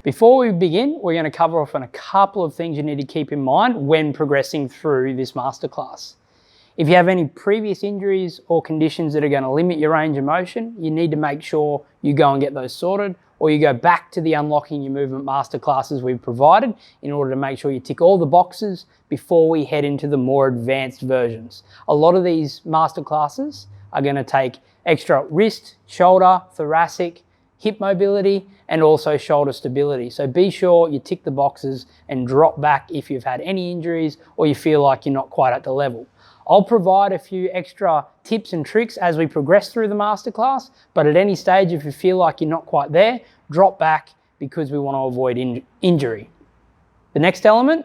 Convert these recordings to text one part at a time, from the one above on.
Before we begin, we're going to cover off on a couple of things you need to keep in mind when progressing through this masterclass. If you have any previous injuries or conditions that are going to limit your range of motion, you need to make sure you go and get those sorted, or you go back to the Unlocking Your Movement masterclasses we've provided in order to make sure you tick all the boxes before we head into the more advanced versions. A lot of these masterclasses are going to take extra wrist, shoulder, thoracic, hip mobility, and also shoulder stability. So be sure you tick the boxes and drop back if you've had any injuries or you feel like you're not quite at the level. I'll provide a few extra tips and tricks as we progress through the masterclass, but at any stage, if you feel like you're not quite there, drop back because we want to avoid injury. The next element,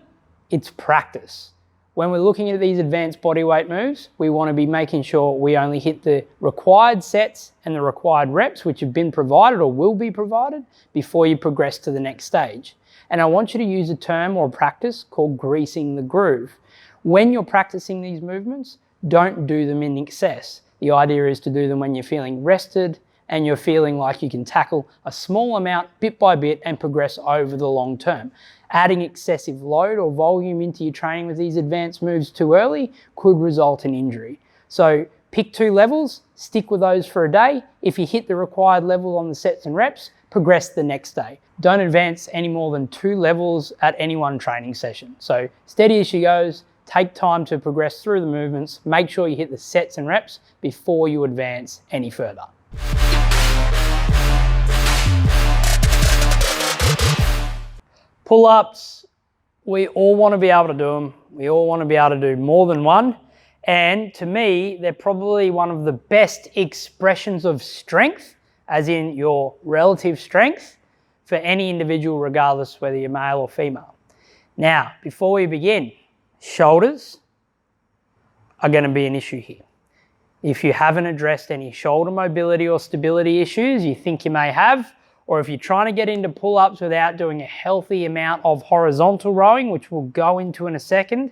it's practice. When we're looking at these advanced bodyweight moves, we want to be making sure we only hit the required sets and the required reps, which have been provided or will be provided before you progress to the next stage. And I want you to use a term or a practice called greasing the groove. When you're practicing these movements, don't do them in excess. The idea is to do them when you're feeling rested and you're feeling like you can tackle a small amount bit by bit and progress over the long term. Adding excessive load or volume into your training with these advanced moves too early could result in injury. So pick 2 levels, stick with those for a day. If you hit the required level on the sets and reps, progress the next day. Don't advance any more than 2 levels at any one training session. So steady as she goes, take time to progress through the movements, make sure you hit the sets and reps before you advance any further. Pull-ups, we all want to be able to do them. We all want to be able to do more than one. And to me, they're probably one of the best expressions of strength, as in your relative strength, for any individual, regardless whether you're male or female. Now, before we begin, shoulders are going to be an issue here. If you haven't addressed any shoulder mobility or stability issues you think you may have, or if you're trying to get into pull-ups without doing a healthy amount of horizontal rowing, which we'll go into in a second,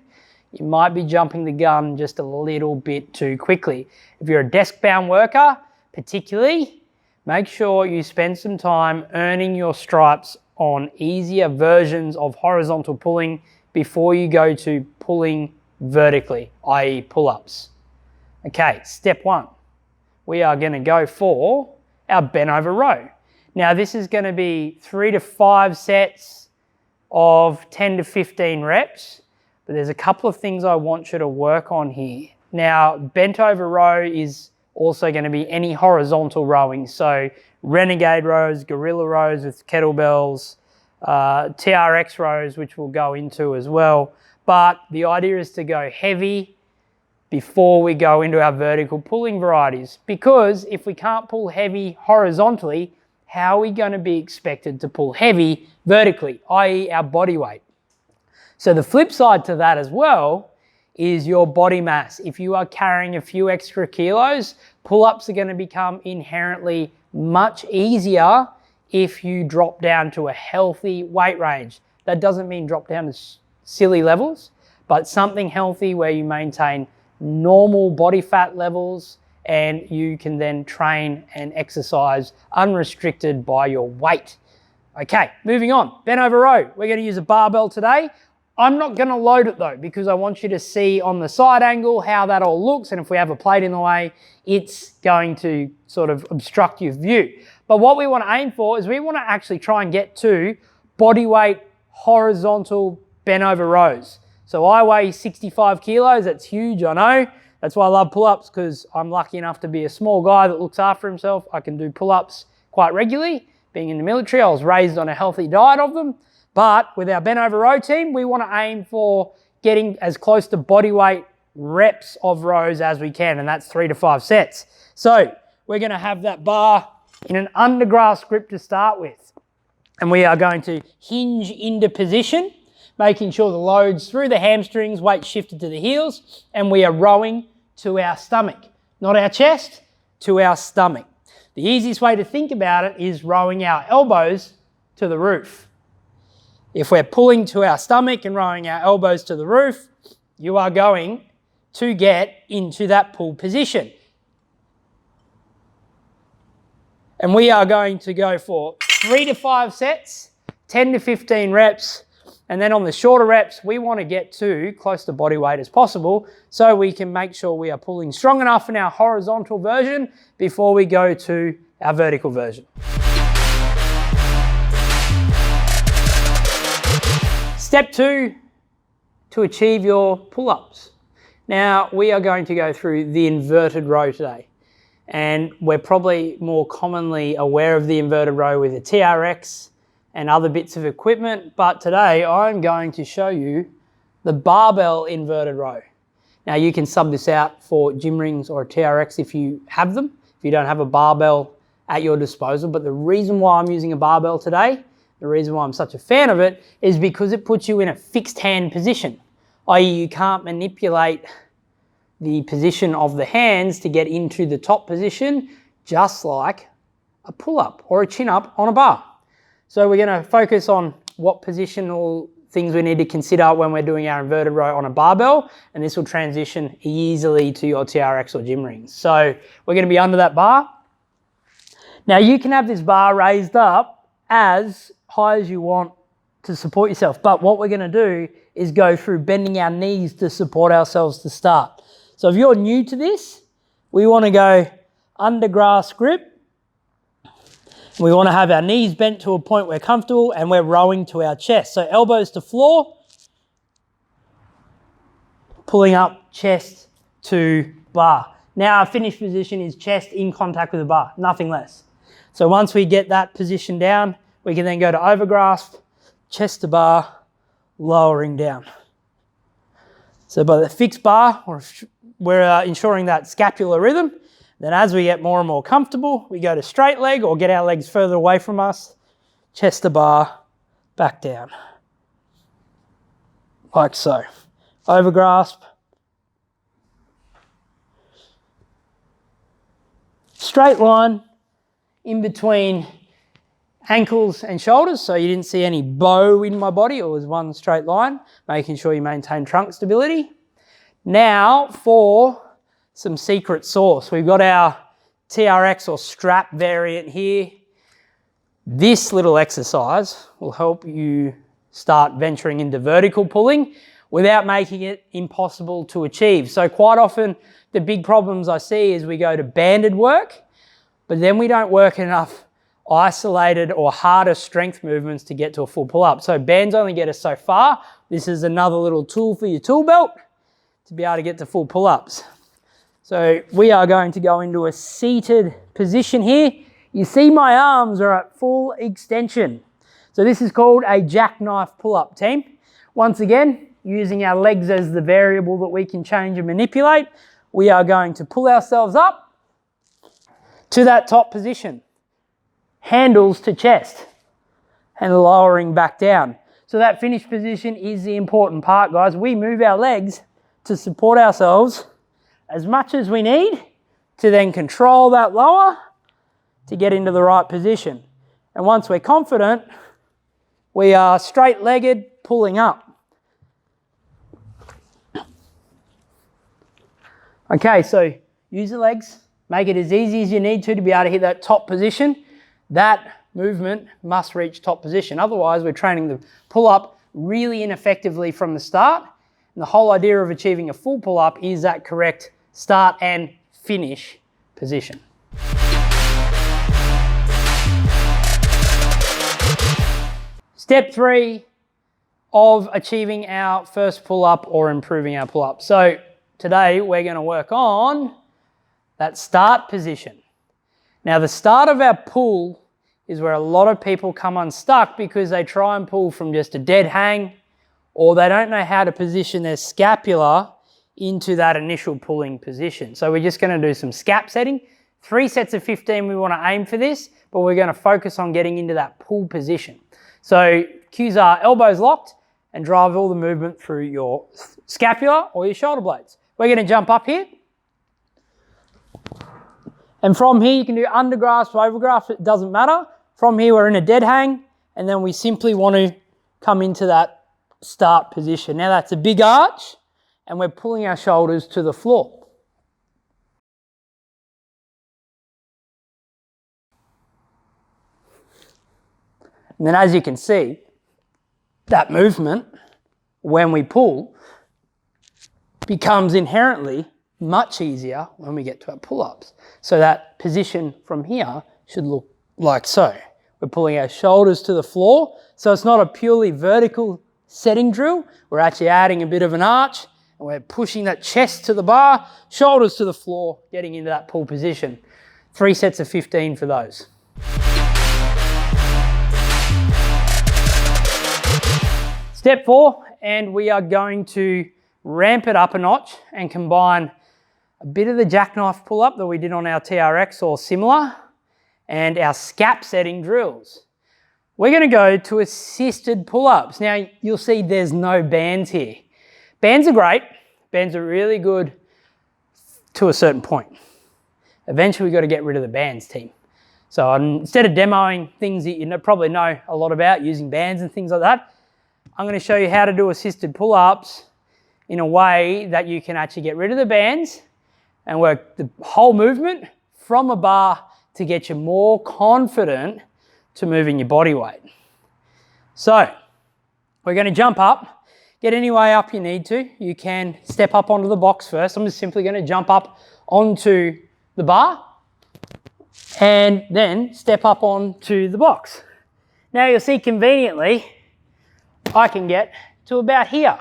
you might be jumping the gun just a little bit too quickly. If you're a desk-bound worker, particularly, make sure you spend some time earning your stripes on easier versions of horizontal pulling before you go to pulling vertically, i.e. pull-ups. Okay, step 1. We are going to go for our bent over row. Now this is going to be 3 to 5 sets of 10 to 15 reps, but there's a couple of things I want you to work on here. Now bent over row is also going to be any horizontal rowing, so renegade rows, gorilla rows with kettlebells, TRX rows, which we'll go into as well. But the idea is to go heavy before we go into our vertical pulling varieties, because if we can't pull heavy horizontally, how are we going to be expected to pull heavy vertically, i.e. our body weight? So the flip side to that as well is your body mass. If you are carrying a few extra kilos, pull-ups are going to become inherently much easier if you drop down to a healthy weight range. That doesn't mean drop down to silly levels, but something healthy where you maintain normal body fat levels and you can then train and exercise unrestricted by your weight. Okay, moving on. Bent over row. We're going to use a barbell today. I'm not going to load it though, because I want you to see on the side angle how that all looks, and if we have a plate in the way, it's going to sort of obstruct your view. But what we want to aim for is we want to actually try and get to body weight horizontal bent over rows. So I weigh 65 kilos, that's huge, I know. That's why I love pull-ups, because I'm lucky enough to be a small guy that looks after himself. I can do pull-ups quite regularly. Being in the military, I was raised on a healthy diet of them. But with our bent over row team, we want to aim for getting as close to body weight reps of rows as we can, and that's 3 to 5 sets. So we're going to have that bar in an undergraph grip to start with. And we are going to hinge into position, making sure the load's through the hamstrings, weight shifted to the heels, and we are rowing to our stomach. Not our chest, to our stomach. The easiest way to think about it is rowing our elbows to the roof. If we're pulling to our stomach and rowing our elbows to the roof, you are going to get into that pull position. And we are going to go for 3 to 5 sets, 10 to 15 reps. And then on the shorter reps, we want to get to close to body weight as possible so we can make sure we are pulling strong enough in our horizontal version before we go to our vertical version. Step 2, to achieve your pull-ups. Now, we are going to go through the inverted row today. And we're probably more commonly aware of the inverted row with a TRX and other bits of equipment, but today I'm going to show you the barbell inverted row. Now you can sub this out for gym rings or a TRX if you have them, if you don't have a barbell at your disposal. But the reason why I'm using a barbell today, the reason why I'm such a fan of it, is because it puts you in a fixed hand position, i.e. you can't manipulate the position of the hands to get into the top position, just like a pull-up or a chin-up on a bar. So we're going to focus on what positional things we need to consider when we're doing our inverted row on a barbell, and this will transition easily to your TRX or gym rings. So we're going to be under that bar. Now you can have this bar raised up as high as you want to support yourself, but what we're going to do is go through bending our knees to support ourselves to start. So if you're new to this, we want to go under grasp grip. We want to have our knees bent to a point we're comfortable and we're rowing to our chest. So elbows to floor, pulling up chest to bar. Now our finished position is chest in contact with the bar, nothing less. So once we get that position down, we can then go to overgrasp, chest to bar, lowering down. So by the fixed bar, we're ensuring that scapular rhythm. Then as we get more and more comfortable, we go to straight leg or get our legs further away from us, chest to bar, back down. Like so. Overgrasp. Straight line in between ankles and shoulders, so you didn't see any bow in my body, it was one straight line, making sure you maintain trunk stability. Now for some secret sauce. We've got our TRX or strap variant here. This little exercise will help you start venturing into vertical pulling without making it impossible to achieve. So quite often the big problems I see is we go to banded work, but then we don't work enough isolated or harder strength movements to get to a full pull-up. So bands only get us so far. This is another little tool for your tool belt to be able to get to full pull-ups. So we are going to go into a seated position here. You see my arms are at full extension. So this is called a jackknife pull-up, team. Once again, using our legs as the variable that we can change and manipulate, we are going to pull ourselves up to that top position. Handles to chest and lowering back down. So that finished position is the important part, guys. We move our legs to support ourselves as much as we need to then control that lower to get into the right position. And once we're confident, we are straight-legged pulling up. Okay, so use the legs, make it as easy as you need to be able to hit that top position. That movement must reach top position. Otherwise, we're training the pull-up really ineffectively from the start. And the whole idea of achieving a full pull-up is that correct start and finish position. Step 3 of achieving our first pull-up or improving our pull-up. So today we're going to work on that start position. Now the start of our pull is where a lot of people come unstuck because they try and pull from just a dead hang, or they don't know how to position their scapula into that initial pulling position. So we're just going to do some scap setting. 3 sets of 15 we want to aim for this, but we're going to focus on getting into that pull position. So cues are elbows locked and drive all the movement through your scapula or your shoulder blades. We're going to jump up here. And from here you can do undergrasp, overgrasp, it doesn't matter. From here we're in a dead hang, and then we simply want to come into that start position. Now that's a big arch, and we're pulling our shoulders to the floor. And then as you can see, that movement, when we pull, becomes inherently much easier when we get to our pull-ups. So that position from here should look like so. We're pulling our shoulders to the floor. So it's not a purely vertical setting drill. We're actually adding a bit of an arch, and we're pushing that chest to the bar, shoulders to the floor, getting into that pull position. 3 sets of 15 for those. Step 4, and we are going to ramp it up a notch and combine a bit of the jackknife pull-up that we did on our TRX or similar and our Scap setting drills. We're going to go to assisted pull-ups. Now you'll see there's no bands here. Bands are great. Bands are really good to a certain point. Eventually we've got to get rid of the bands, team. So instead of demoing things that you probably know a lot about, using bands and things like that, I'm going to show you how to do assisted pull-ups in a way that you can actually get rid of the bands and work the whole movement from a bar to get you more confident to moving your body weight. So we're going to jump up, get any way up you need to. You can step up onto the box first. I'm just simply going to jump up onto the bar and then step up onto the box. Now you'll see conveniently I can get to about here.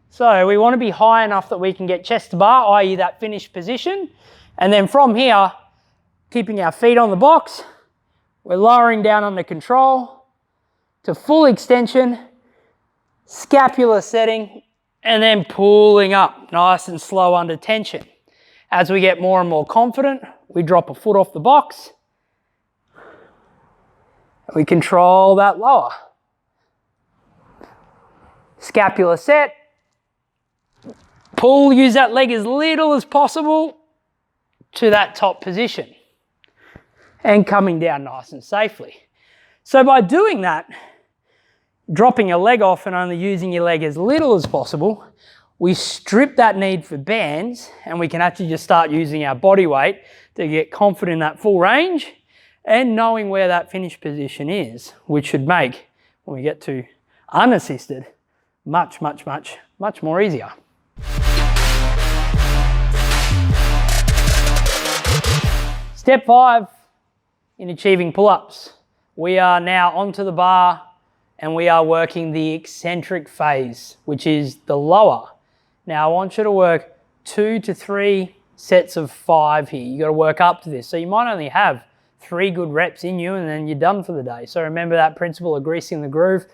So we want to be high enough that we can get chest to bar, i.e. that finished position. And then from here, keeping our feet on the box, we're lowering down under control to full extension, scapular setting, and then pulling up nice and slow under tension. As we get more and more confident, we drop a foot off the box. We control that lower. Scapular set. Pull, use that leg as little as possible to that top position and coming down nice and safely. So by doing that, dropping your leg off and only using your leg as little as possible, we strip that need for bands and we can actually just start using our body weight to get confident in that full range and knowing where that finished position is, which should make, when we get to unassisted, much more easier. Step 5 in achieving pull-ups. We are now onto the bar and we are working the eccentric phase, which is the lower. Now I want you to work 2 to 3 sets of 5 here. You got to work up to this. So you might only have 3 good reps in you and then you're done for the day. So remember that principle of greasing the groove.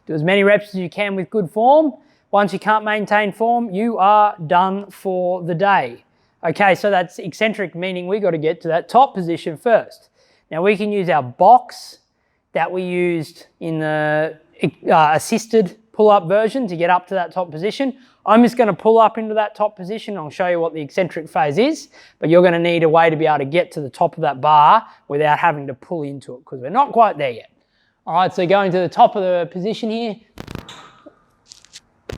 Do as many reps as you can with good form. Once you can't maintain form, you are done for the day. Okay, so that's eccentric, meaning we got to get to that top position first. Now we can use our box that we used in the assisted pull-up version to get up to that top position. I'm just going to pull up into that top position. I'll show you what the eccentric phase is, but you're going to need a way to be able to get to the top of that bar without having to pull into it because we're not quite there yet. All right, so going to the top of the position here,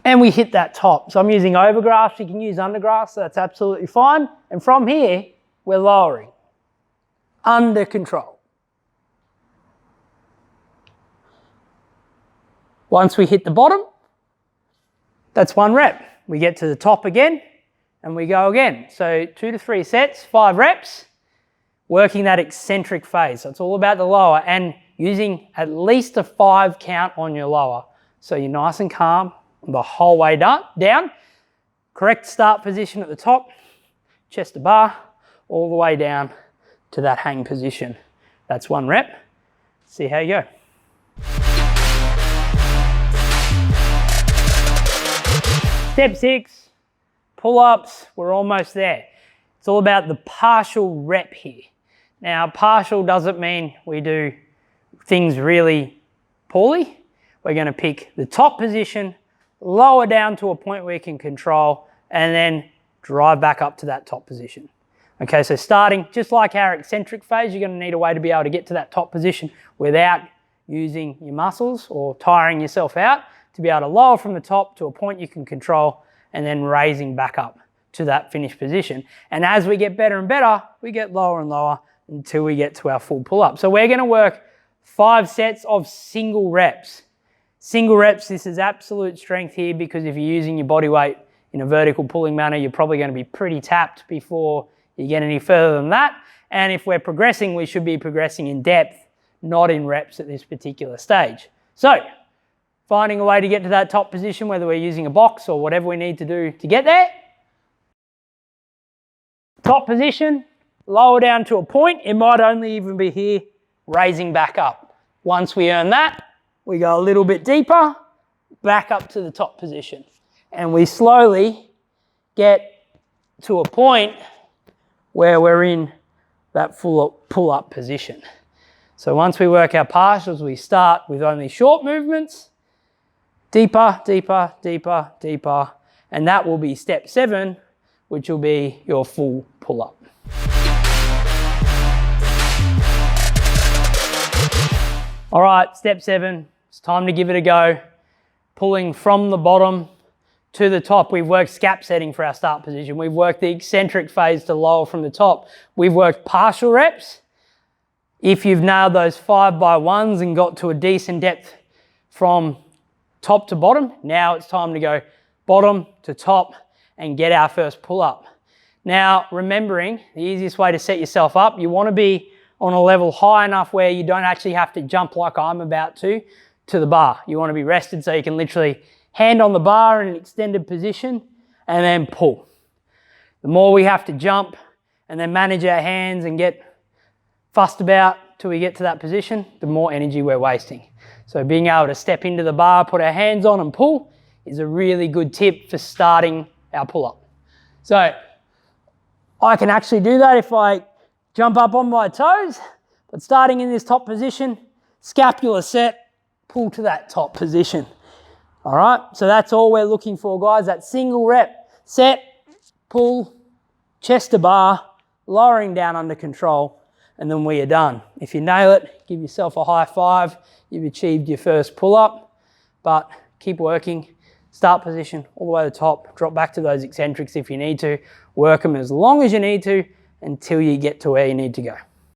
and we hit that top. So I'm using overgrafts, you can use undergrafts, so that's absolutely fine. And from here, we're lowering, under control. Once we hit the bottom, that's 1 rep. We get to the top again, and we go again. So 2 to 3 sets, 5 reps, working that eccentric phase. So it's all about the lower and using at least a 5 count on your lower. So you're nice and calm the whole way down. Correct start position at the top, chest to bar, all the way down to that hang position. That's 1 rep. See how you go. Step 6, pull-ups, we're almost there. It's all about the partial rep here. Now, partial doesn't mean we do things really poorly. We're going to pick the top position, lower down to a point where you can control, and then drive back up to that top position. Okay, so starting just like our eccentric phase, you're going to need a way to be able to get to that top position without using your muscles or tiring yourself out, to be able to lower from the top to a point you can control and then raising back up to that finished position. And as we get better and better, we get lower and lower until we get to our full pull-up. So we're going to work 5 sets of single reps. Single reps, this is absolute strength here, because if you're using your body weight in a vertical pulling manner, you're probably going to be pretty tapped before you get any further than that. And if we're progressing, we should be progressing in depth, not in reps at this particular stage. So, finding a way to get to that top position, whether we're using a box or whatever we need to do to get there. Top position, lower down to a point. It might only even be here, raising back up. Once we earn that, we go a little bit deeper, back up to the top position. And we slowly get to a point where we're in that full pull-up position. So once we work our partials, we start with only short movements, deeper, deeper, deeper, deeper, and that will be step 7, which will be your full pull-up. All right, step 7, it's time to give it a go. Pulling from the bottom to the top. We've worked scap setting for our start position. We've worked the eccentric phase to lower from the top. We've worked partial reps. If you've nailed those 5x1s and got to a decent depth from top to bottom, now it's time to go bottom to top and get our first pull-up. Now, remembering the easiest way to set yourself up, you want to be on a level high enough where you don't actually have to jump like I'm about to the bar. You want to be rested so you can literally hand on the bar in an extended position and then pull. The more we have to jump and then manage our hands and get fussed about till we get to that position, the more energy we're wasting. So being able to step into the bar, put our hands on and pull is a really good tip for starting our pull-up. So I can actually do that if I jump up on my toes, but starting in this top position, scapula set, pull to that top position. All right, so that's all we're looking for, guys. That single rep, set, pull, chest to bar, lowering down under control, and then we are done. If you nail it, give yourself a high five. You've achieved your first pull-up, but keep working. Start position all the way to the top, drop back to those eccentrics if you need to, work them as long as you need to until you get to where you need to go.